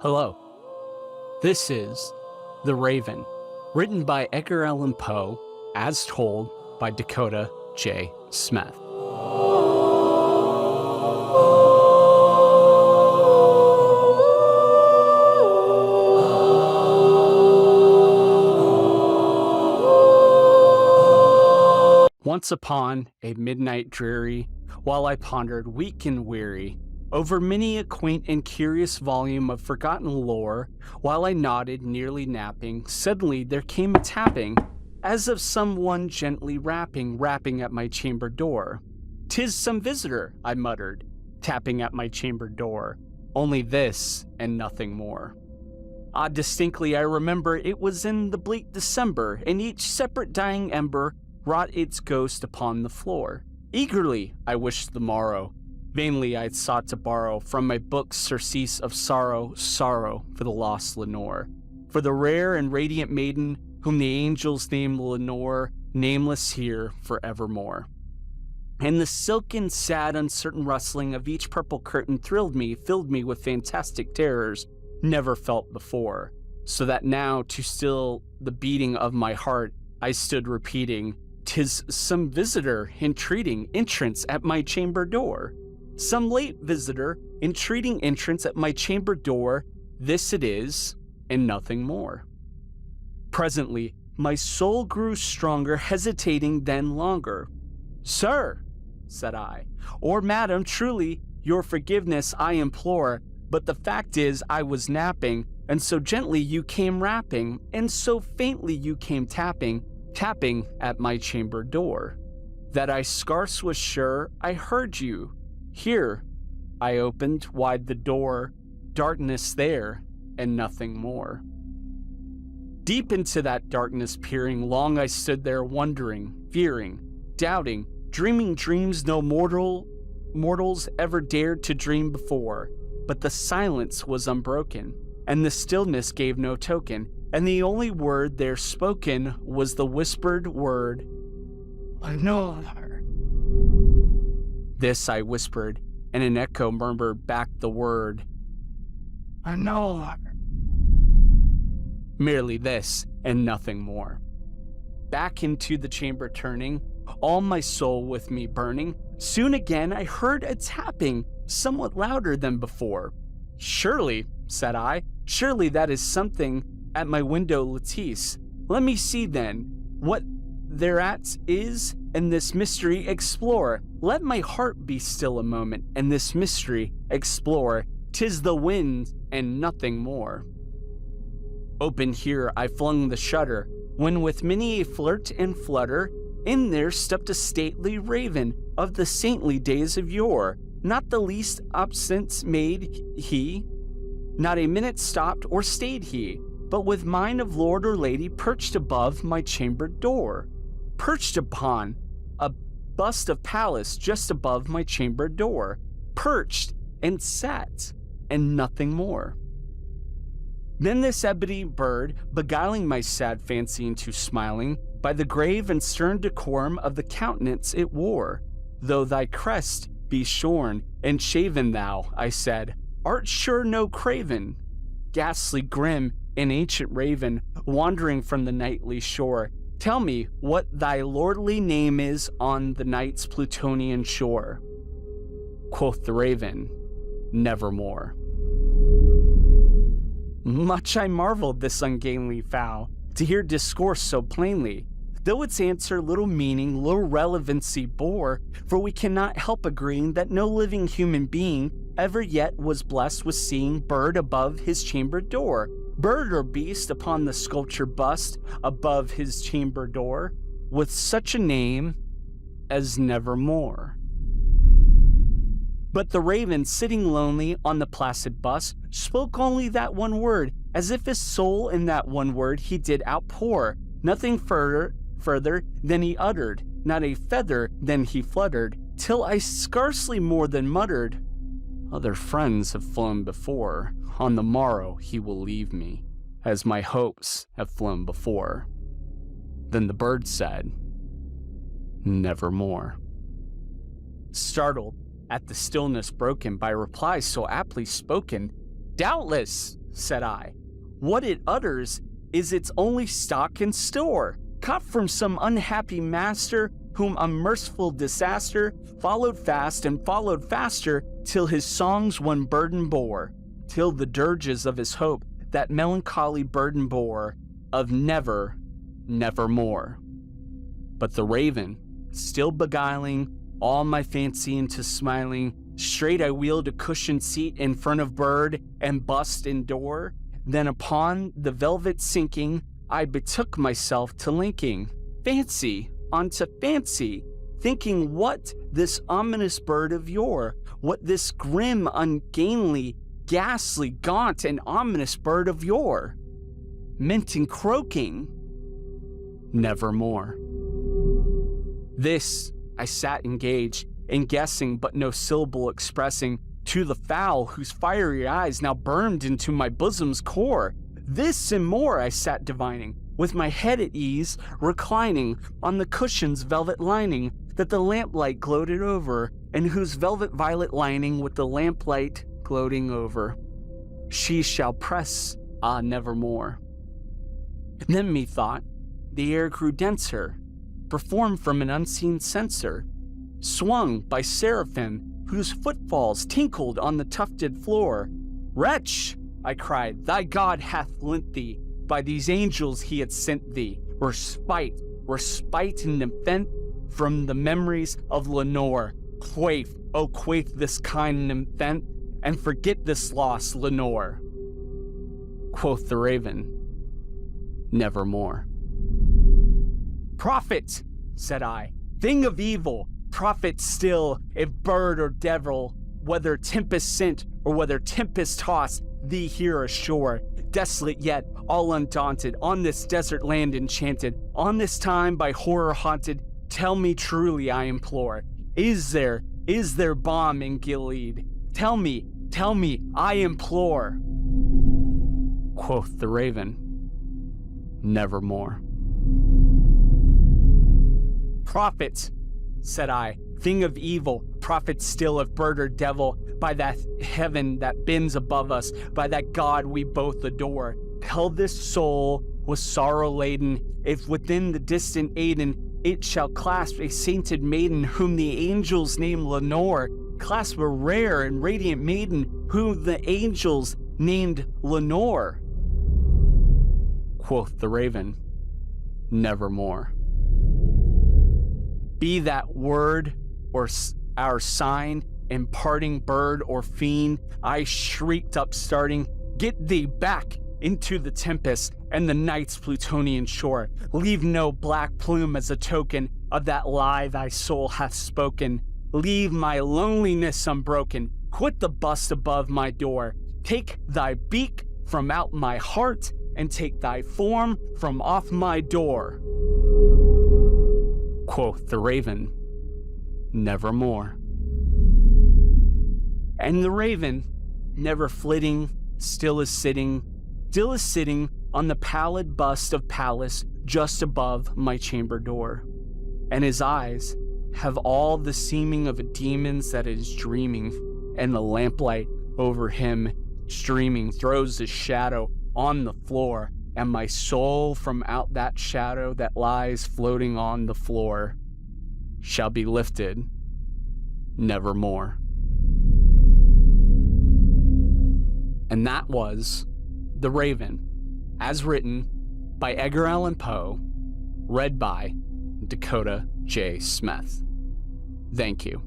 Hello. This is The Raven, written by Edgar Allan Poe, as told by Dakota J. Smith. Once upon a midnight dreary, while I pondered weak and weary over many a quaint and curious volume of forgotten lore, while I nodded, nearly napping, suddenly there came a tapping, as of someone gently rapping at my chamber door. "'Tis some visitor," I muttered, tapping at my chamber door. Only this and nothing more. Distinctly I remember it was in the bleak December, and each separate dying ember wrought its ghost upon the floor. Eagerly I wished the morrow. Vainly I sought to borrow from my book surcease of sorrow for the lost Lenore, for the rare and radiant maiden whom the angels name Lenore, nameless here forevermore. And the silken, sad, uncertain rustling of each purple curtain thrilled me, filled me with fantastic terrors never felt before, so that now, to still the beating of my heart, I stood repeating, "'Tis some visitor entreating entrance at my chamber door. Some late visitor entreating entrance at my chamber door, this it is, and nothing more." Presently, my soul grew stronger, hesitating then longer. "Sir," said I, "or madam, truly, your forgiveness I implore, but the fact is I was napping, and so gently you came rapping, and so faintly you came tapping at my chamber door, that I scarce was sure I heard you. Here, I opened wide the door, darkness there, and nothing more." Deep into that darkness peering, long I stood there wondering, fearing, doubting, dreaming dreams no mortals ever dared to dream before. But the silence was unbroken, and the stillness gave no token, and the only word there spoken was the whispered word, "I know her." This I whispered, and an echo murmured back the word, "I know her." Merely this, and nothing more. Back into the chamber turning, all my soul with me burning, soon again I heard a tapping, somewhat louder than before. "Surely," said I, "surely that is something at my window lattice. Let me see then, what thereat is, and this mystery explore. Let my heart be still a moment, and this mystery explore. 'Tis the wind, and nothing more." Open here I flung the shutter, when with many a flirt and flutter, in there stepped a stately raven of the saintly days of yore. Not the least absence made he, not a minute stopped or stayed he, but with mine of lord or lady perched above my chamber door. Perched upon a bust of Pallas just above my chamber door. Perched and sat, and nothing more. Then this ebony bird, beguiling my sad fancy into smiling, by the grave and stern decorum of the countenance it wore, "Though thy crest be shorn and shaven thou," I said, "art sure no craven, ghastly grim and ancient raven, wandering from the nightly shore. Tell me what thy lordly name is on the night's Plutonian shore." Quoth the raven, "Nevermore." Much I marveled this ungainly fowl, to hear discourse so plainly, though its answer little meaning, little relevancy bore, for we cannot help agreeing that no living human being ever yet was blessed with seeing bird above his chamber door, bird or beast upon the sculpture bust above his chamber door, with such a name as Nevermore. But the raven, sitting lonely on the placid bust, spoke only that one word, as if his soul in that one word he did outpour. Nothing further than he uttered, not a feather than he fluttered, till I scarcely more than muttered, "Other friends have flown before, on the morrow he will leave me, as my hopes have flown before." Then the bird said, "Nevermore." Startled at the stillness broken by replies so aptly spoken, "Doubtless," said I. What it utters is its only stock and store, caught from some unhappy master whom a merciful disaster followed fast and followed faster till his songs one burden bore, till the dirges of his hope that melancholy burden bore of never, nevermore. But the raven, still beguiling all my fancy into smiling, straight I wheeled a cushioned seat in front of bird and bust and door. Then upon the velvet sinking, I betook myself to linking fancy onto fancy, thinking what this ominous bird of yore, what this grim, ungainly, ghastly, gaunt, and ominous bird of yore meant in croaking nevermore. This I sat engaged in guessing, but no syllable expressing to the fowl whose fiery eyes now burned into my bosom's core. This and more I sat divining, with my head at ease, reclining on the cushion's velvet lining that the lamplight gloated over, and whose velvet violet lining with the lamplight gloating over she shall press, ah, nevermore. Then methought the air grew denser, performed from an unseen censer, swung by seraphim whose footfalls tinkled on the tufted floor. Wretch, I cried, thy God hath lent thee, by these angels he had sent thee, respite and defense from the memories of Lenore. Quaff, oh quaff this kind infant, and forget this loss, Lenore. Quoth the raven, nevermore. Prophet, said I, thing of evil, prophet still, if bird or devil, whether tempest sent or whether tempest tossed thee here ashore, desolate yet, all undaunted, on this desert land enchanted, on this time by horror haunted, tell me truly, I implore, is there balm in Gilead? Tell me, I implore. Quoth the raven, nevermore. Prophet, said I, thing of evil, prophet still of bird or devil, by that heaven that bends above us, by that God we both adore, tell this soul with sorrow laden, if within the distant Aden it shall clasp a sainted maiden whom the angels name Lenore, clasp a rare and radiant maiden whom the angels named Lenore. Quoth the raven, nevermore. Be that word or our sign, imparting bird or fiend, I shrieked upstarting, get thee back into the tempest and the night's Plutonian shore. Leave no black plume as a token of that lie thy soul hath spoken. Leave my loneliness unbroken. Quit the bust above my door. Take thy beak from out my heart and take thy form from off my door. Quoth the raven, nevermore. And the raven, never flitting, still is sitting on the pallid bust of Pallas just above my chamber door. And his eyes have all the seeming of a demon's that is dreaming, and the lamplight over him streaming throws a shadow on the floor, and my soul from out that shadow that lies floating on the floor shall be lifted nevermore. And that was The Raven, as written by Edgar Allan Poe, read by Dakota J. Smith. Thank you.